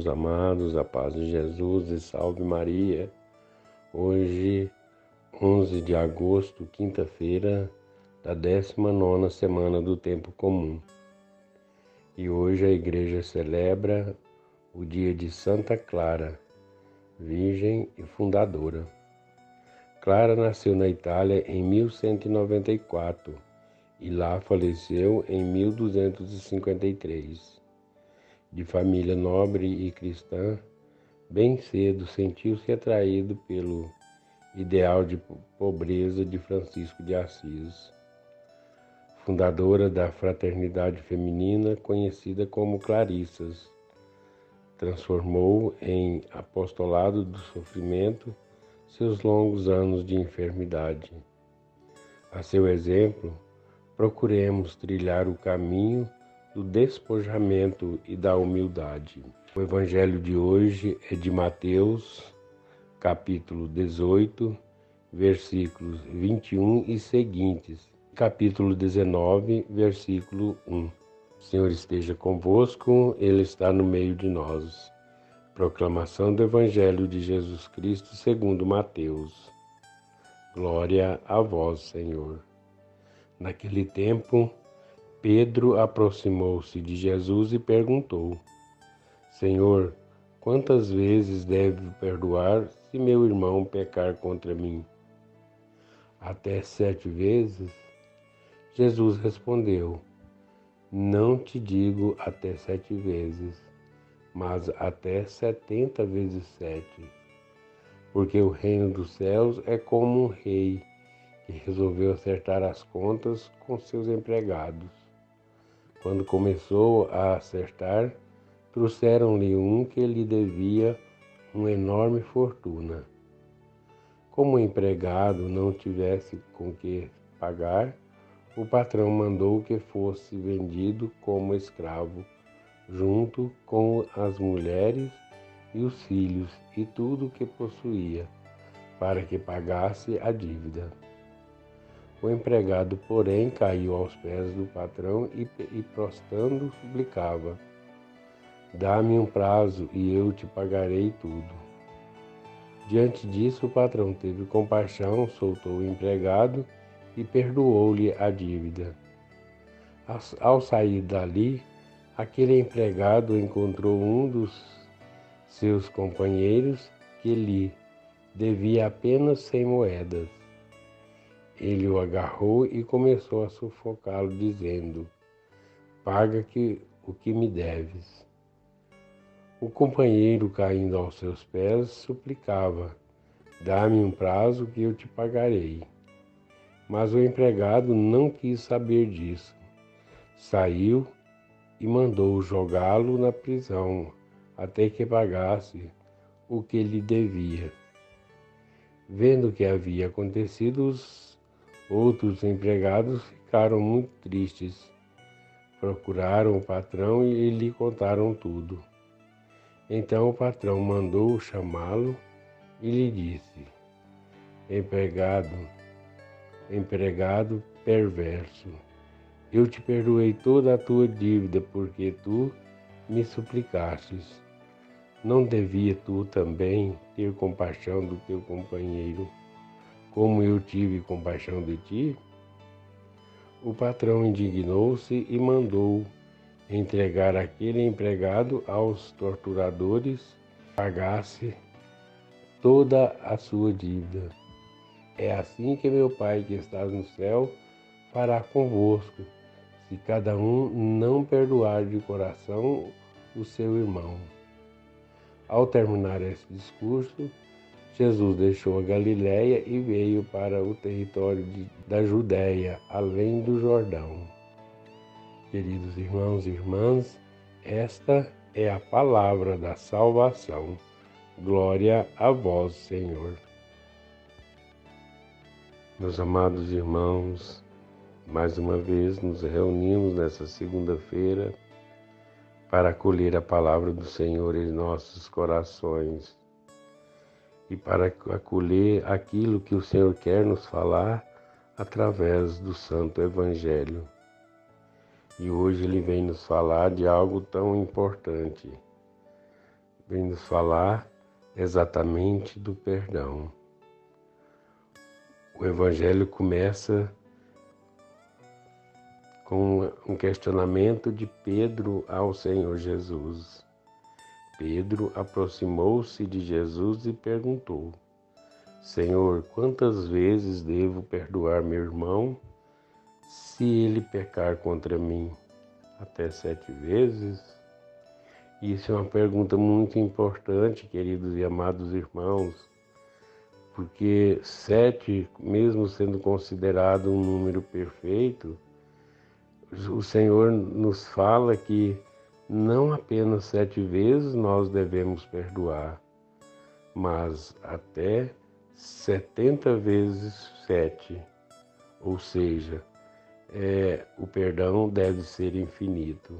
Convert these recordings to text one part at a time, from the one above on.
irmãos amados, a paz de Jesus e salve Maria. Hoje, 11 de agosto, quinta-feira da 19ª semana do Tempo Comum. E hoje a Igreja celebra o dia de Santa Clara, Virgem e Fundadora. Clara nasceu na Itália em 1194 e lá faleceu em 1253. De família nobre e cristã, bem cedo sentiu-se atraído pelo ideal de pobreza de Francisco de Assis, fundadora da fraternidade feminina conhecida como Clarissas. Transformou em apostolado do sofrimento seus longos anos de enfermidade. A seu exemplo, procuremos trilhar o caminho do despojamento e da humildade. O evangelho de hoje é de Mateus, capítulo 18, versículos 21 e seguintes, capítulo 19, versículo 1. O Senhor esteja convosco, Ele está no meio de nós. Proclamação do Evangelho de Jesus Cristo segundo Mateus. Glória a vós, Senhor. Naquele tempo, Pedro aproximou-se de Jesus e perguntou: Senhor, quantas vezes devo perdoar se meu irmão pecar contra mim? Até 7 vezes? Jesus respondeu: Não te digo até 7 vezes, mas até 70 vezes 7. Porque o reino dos céus é como um rei que resolveu acertar as contas com seus empregados. Quando começou a acertar, trouxeram-lhe um que lhe devia uma enorme fortuna. Como o empregado não tivesse com que pagar, o patrão mandou que fosse vendido como escravo, junto com as mulheres e os filhos e tudo o que possuía, para que pagasse a dívida. O empregado, porém, caiu aos pés do patrão e prostrando, suplicava: Dá-me um prazo e eu te pagarei tudo. Diante disso, o patrão teve compaixão, soltou o empregado e perdoou-lhe a dívida. Ao sair dali, aquele empregado encontrou um dos seus companheiros que lhe devia apenas 100 moedas. Ele o agarrou e começou a sufocá-lo, dizendo: Paga o que me deves. O companheiro, caindo aos seus pés, suplicava: Dá-me um prazo que eu te pagarei. Mas o empregado não quis saber disso. Saiu e mandou jogá-lo na prisão até que pagasse o que lhe devia. Vendo o que havia acontecido, os outros empregados ficaram muito tristes. Procuraram o patrão e lhe contaram tudo. Então o patrão mandou chamá-lo e lhe disse: Empregado perverso, eu te perdoei toda a tua dívida porque tu me suplicastes. Não devia tu também ter compaixão do teu companheiro, como eu tive compaixão de ti? O patrão indignou-se e mandou entregar aquele empregado aos torturadores, pagasse toda a sua dívida. É assim que meu Pai que está no céu fará convosco, se cada um não perdoar de coração o seu irmão. Ao terminar esse discurso, Jesus deixou a Galiléia e veio para o território da Judéia, além do Jordão. Queridos irmãos e irmãs, esta é a palavra da salvação. Glória a vós, Senhor. Meus amados irmãos, mais uma vez nos reunimos nessa segunda-feira para acolher a palavra do Senhor em nossos corações e para acolher aquilo que o Senhor quer nos falar através do Santo Evangelho. E hoje Ele vem nos falar de algo tão importante, vem nos falar exatamente do perdão. O Evangelho começa com um questionamento de Pedro ao Senhor Jesus. Pedro aproximou-se de Jesus e perguntou: Senhor, quantas vezes devo perdoar meu irmão se ele pecar contra mim? Até 7 vezes? Isso é uma pergunta muito importante, queridos e amados irmãos, porque 7, mesmo sendo considerado um número perfeito, o Senhor nos fala que não apenas 7 vezes nós devemos perdoar, mas até 70 vezes 7, ou seja, o perdão deve ser infinito,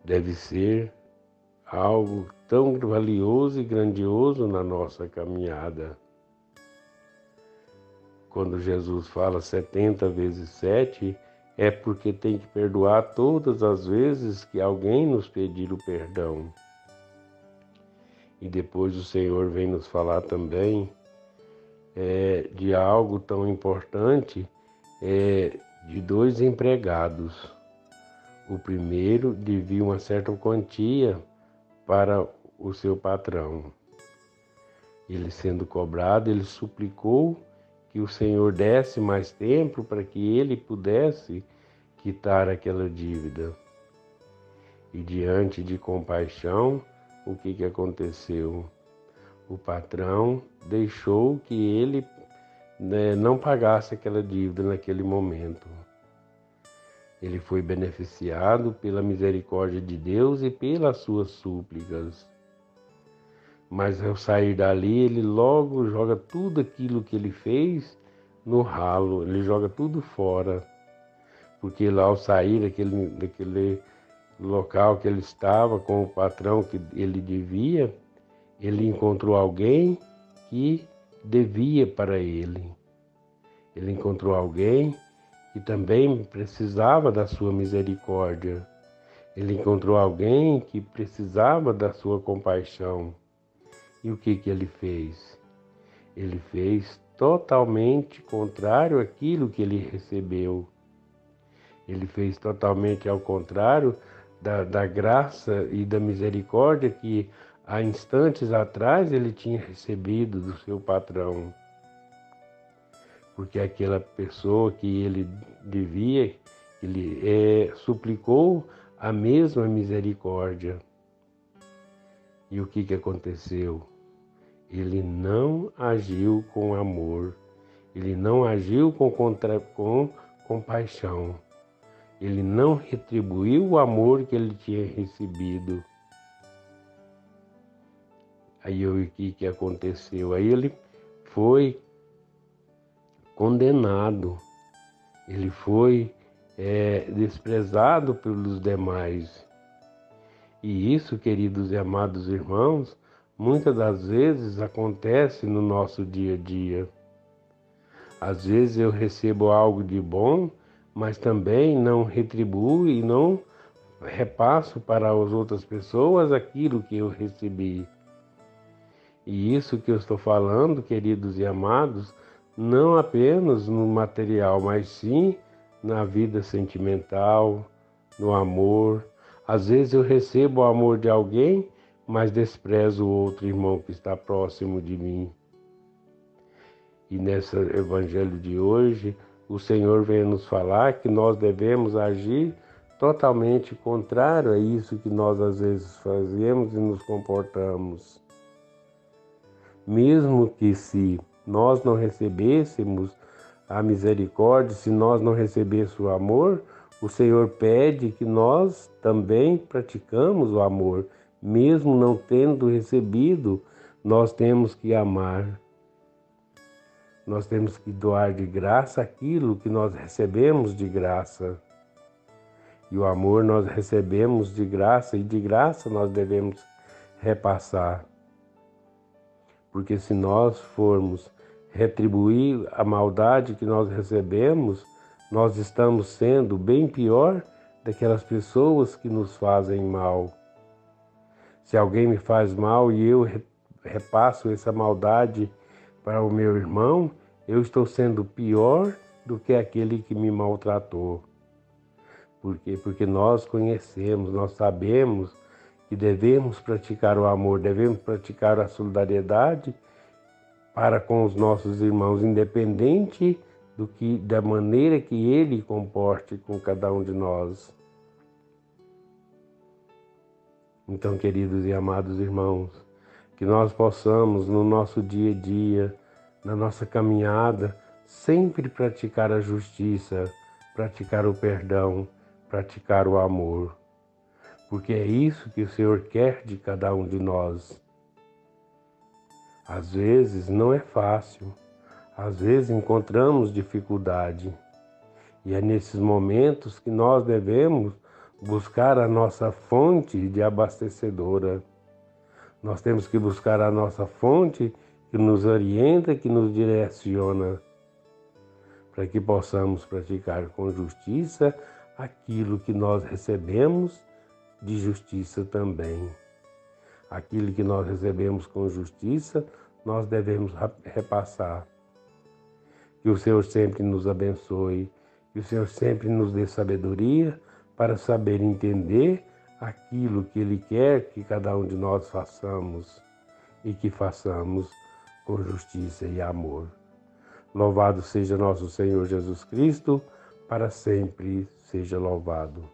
deve ser algo tão valioso e grandioso na nossa caminhada. Quando Jesus fala 70 vezes 7, é porque tem que perdoar todas as vezes que alguém nos pedir o perdão. E depois o Senhor vem nos falar também de algo tão importante, de 2 empregados. O primeiro devia uma certa quantia para o seu patrão. Ele sendo cobrado, ele suplicou que o Senhor desse mais tempo para que ele pudesse quitar aquela dívida. E diante de compaixão, o que aconteceu? O patrão deixou que ele não pagasse aquela dívida naquele momento. Ele foi beneficiado pela misericórdia de Deus e pelas suas súplicas. Mas ao sair dali, ele logo joga tudo aquilo que ele fez no ralo, ele joga tudo fora. Porque lá ao sair daquele local que ele estava com o patrão que ele devia, ele encontrou alguém que devia para ele. Ele encontrou alguém que também precisava da sua misericórdia. Ele encontrou alguém que precisava da sua compaixão. E o que ele fez? Ele fez totalmente contrário àquilo que ele recebeu. Ele fez totalmente ao contrário da graça e da misericórdia que há instantes atrás ele tinha recebido do seu patrão. Porque aquela pessoa que ele devia, ele suplicou a mesma misericórdia. E o que aconteceu? Ele não agiu com amor, ele não agiu com compaixão, ele não retribuiu o amor que ele tinha recebido. Aí o que aconteceu? Aí ele foi condenado, ele foi desprezado pelos demais. E isso, queridos e amados irmãos, muitas das vezes acontece no nosso dia a dia. Às vezes eu recebo algo de bom, mas também não retribuo e não repasso para as outras pessoas aquilo que eu recebi. E isso que eu estou falando, queridos e amados, não apenas no material, mas sim na vida sentimental, no amor. Às vezes eu recebo o amor de alguém, mas desprezo o outro irmão que está próximo de mim. E nesse evangelho de hoje, o Senhor vem nos falar que nós devemos agir totalmente contrário a isso que nós às vezes fazemos e nos comportamos. Mesmo que se nós não recebêssemos a misericórdia, se nós não recebêssemos o amor, o Senhor pede que nós também praticamos o amor. Mesmo não tendo recebido, nós temos que amar. Nós temos que doar de graça aquilo que nós recebemos de graça. E o amor nós recebemos de graça, e de graça nós devemos repassar. Porque se nós formos retribuir a maldade que nós recebemos, nós estamos sendo bem pior daquelas pessoas que nos fazem mal. Se alguém me faz mal e eu repasso essa maldade para o meu irmão, eu estou sendo pior do que aquele que me maltratou. Por quê? Porque nós conhecemos, nós sabemos que devemos praticar o amor, devemos praticar a solidariedade para com os nossos irmãos, independente da maneira que ele comporte com cada um de nós. Então, queridos e amados irmãos, que nós possamos, no nosso dia a dia, na nossa caminhada, sempre praticar a justiça, praticar o perdão, praticar o amor. Porque é isso que o Senhor quer de cada um de nós. Às vezes não é fácil, às vezes encontramos dificuldade. E é nesses momentos que nós devemos buscar a nossa fonte de abastecedora. Nós temos que buscar a nossa fonte que nos orienta, que nos direciona, para que possamos praticar com justiça aquilo que nós recebemos de justiça também. Aquilo que nós recebemos com justiça, nós devemos repassar. Que o Senhor sempre nos abençoe, que o Senhor sempre nos dê sabedoria para saber entender aquilo que Ele quer que cada um de nós façamos e que façamos com justiça e amor. Louvado seja nosso Senhor Jesus Cristo, para sempre seja louvado.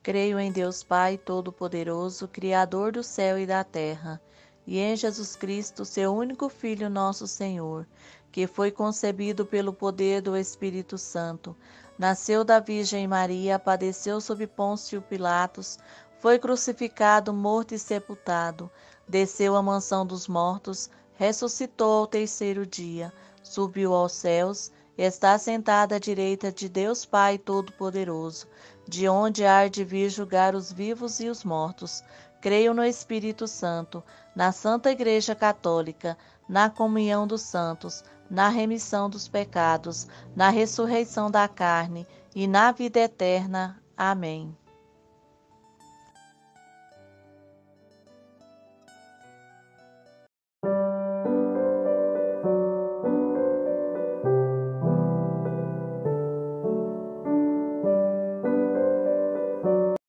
Creio em Deus Pai Todo-Poderoso, Criador do céu e da terra, e em Jesus Cristo, seu único Filho, nosso Senhor, que foi concebido pelo poder do Espírito Santo, nasceu da Virgem Maria, padeceu sob Pôncio Pilatos, foi crucificado, morto e sepultado, desceu à mansão dos mortos, ressuscitou ao terceiro dia, subiu aos céus, está sentado à direita de Deus Pai Todo-Poderoso, de onde há de vir julgar os vivos e os mortos. Creio no Espírito Santo, na Santa Igreja Católica, na comunhão dos santos, na remissão dos pecados, na ressurreição da carne e na vida eterna. Amém.